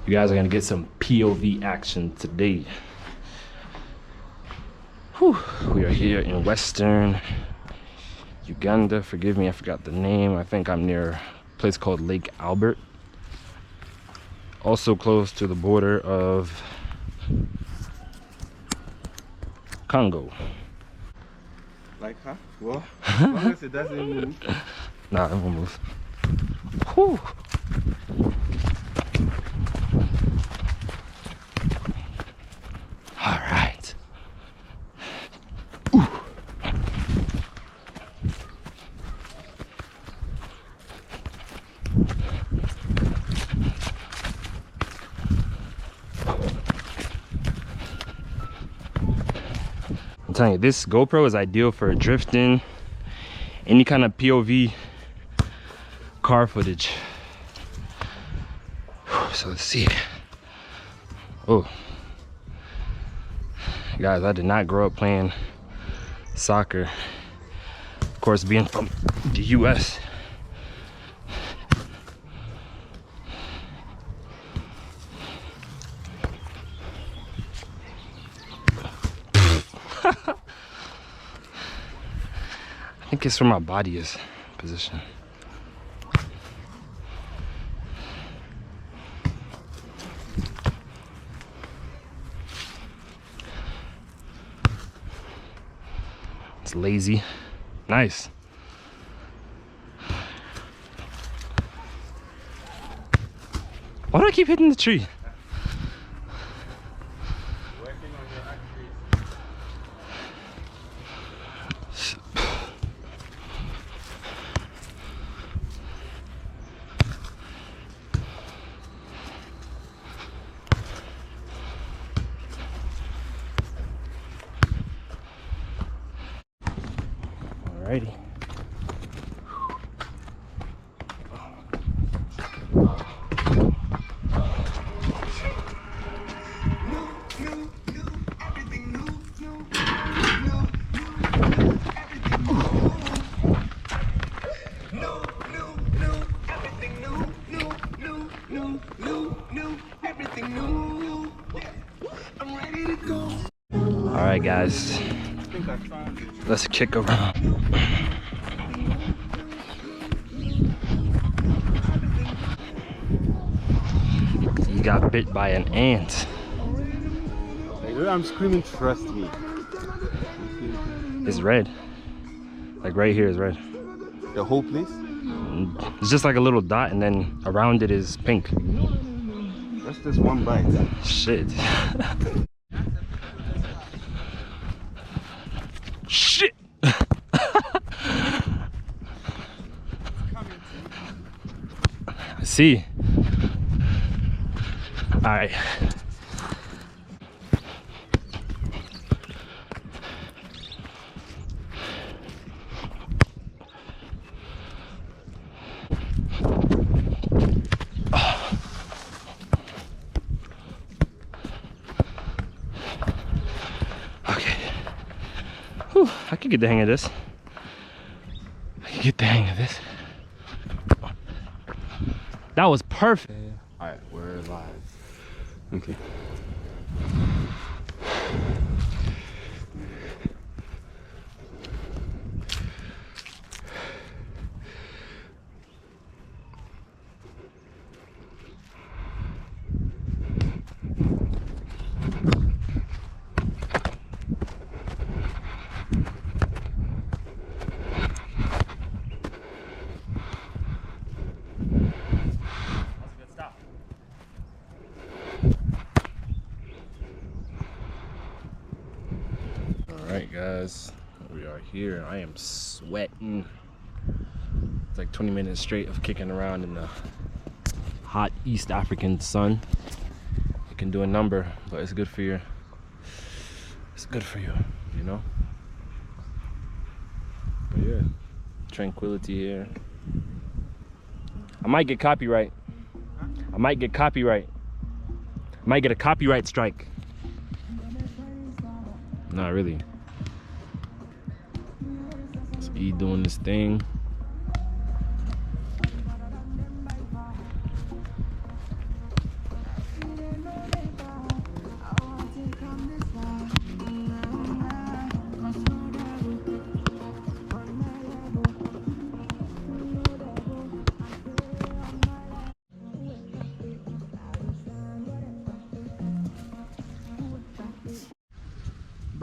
You guys are gonna get some POV action today. Whew. We are here in Western Uganda. Forgive me, I forgot the name. I think I'm near a place called Lake Albert. Also close to the border of Congo. Like, huh? Well, as long as it doesn't move. Nah, it won't move. Whew. All right. Ooh. I'm telling you, this GoPro is ideal for drifting, any kind of POV car footage. So let's see. Oh, guys, I did not grow up playing soccer. Of course, being from the US. I think it's where my body is positioned. It's lazy. Nice. Why do I keep hitting the tree? Alrighty. Alright guys, let's kick around. You got bit by an ant. I'm screaming, trust me. It's red. Like right here is red. The whole place? It's just like a little dot and then around it is pink. That's just one bite. Shit. Shit. I see. All right. Okay. Whew, I could get the hang of this. That was perfect. All right, we're live. Okay. Alright guys, we are here. I am sweating. It's like 20 minutes straight of kicking around in the hot East African sun. It can do a number, but it's good for you, you know? But yeah, tranquility here. I might get copyright. I might get a copyright strike. Not really. Speed doing this thing.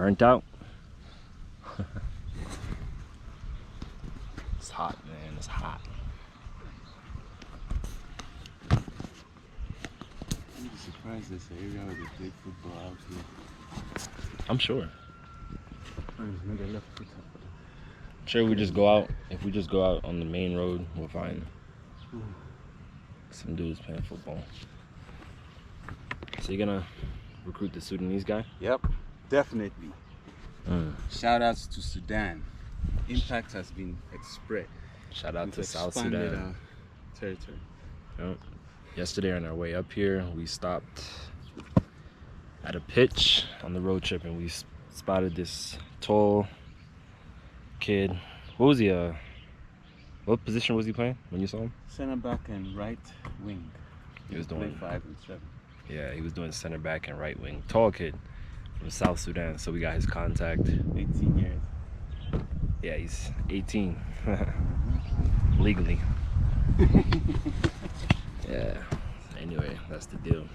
Burnt out? It's hot, man. It's hot. I'm surprised there's an area where they play football out here. I'm sure. Maybe I left it up. I'm sure we just go out. If we just go out on the main road, we'll find some dudes playing football. So you're gonna recruit the Sudanese guy? Yep, definitely. Shout outs to Sudan. Impact has been expressed. Shout out We've to South expanded Sudan. our territory. Yep. Yesterday on our way up here, we stopped at a pitch on the road trip and we spotted this tall kid. What was he? What position was he playing when you saw him? Center back and right wing. He was doing 5 and 7. Yeah, he was doing center back and right wing. Tall kid from South Sudan, so we got his contact. 18 years. Yeah, he's 18 legally. Yeah. Anyway, that's the deal.